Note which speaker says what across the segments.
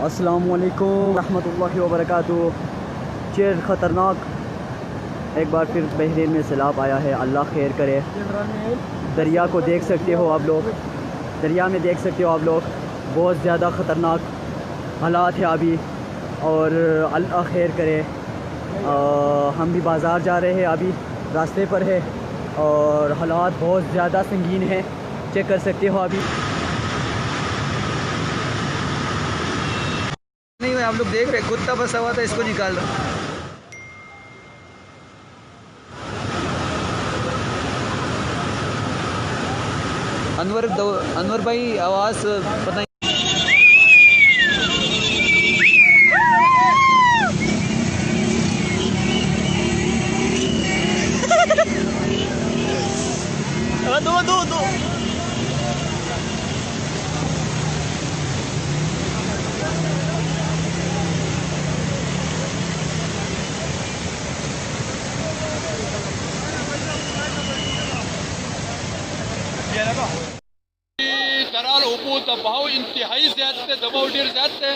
Speaker 1: अस्सलामुअलैकुम रहमतुल्लाहि व बरकातुहू। चेर ख़तरनाक एक बार फिर बहरीन में सैलाब आया है, अल्लाह खैर करे। दरिया को देख सकते हो आप लोग, दरिया में देख सकते हो आप लोग, बहुत ज़्यादा ख़तरनाक हालात है अभी, और अल्लाह खैर करे। हम भी बाज़ार जा रहे हैं, अभी रास्ते पर है और हालात बहुत ज़्यादा संगीन है, चेक कर सकते हो अभी।
Speaker 2: नहीं भाई, आप लोग देख रहे, कुत्ता फंसा हुआ था, इसको निकाल रहा। अनवर भाई आवाज़ पता नहीं। दो
Speaker 3: दराल ओपो दबाव इंतहाई ज़्यादा थे, दबाव ढेर ज़्यादा थे।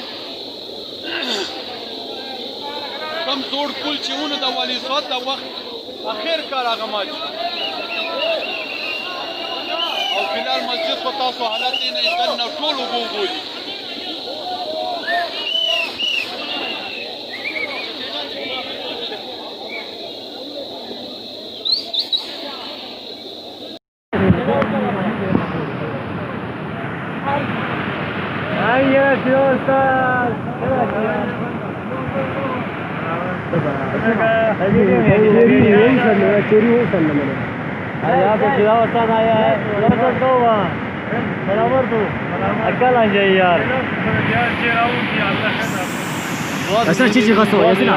Speaker 3: कम जोड़ कुल चून दवाली स्वत वक्त आखिर कार आगमाज और फिलहाल मस्जिद को तासो हालत ही नहीं करना टोल उबो बोली।
Speaker 1: यहाँ पे शिरावस्तान आया है, बराबर तो अक्कल आ जाए यार। ऐसा चीज़ का सो ऐसे ना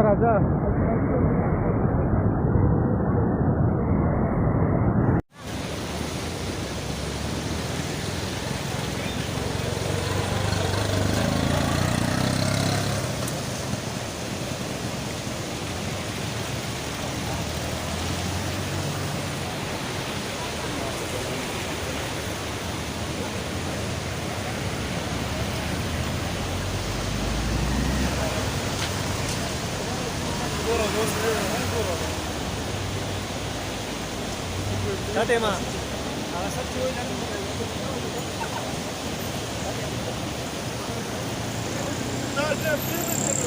Speaker 4: राजा क्या टेमा सब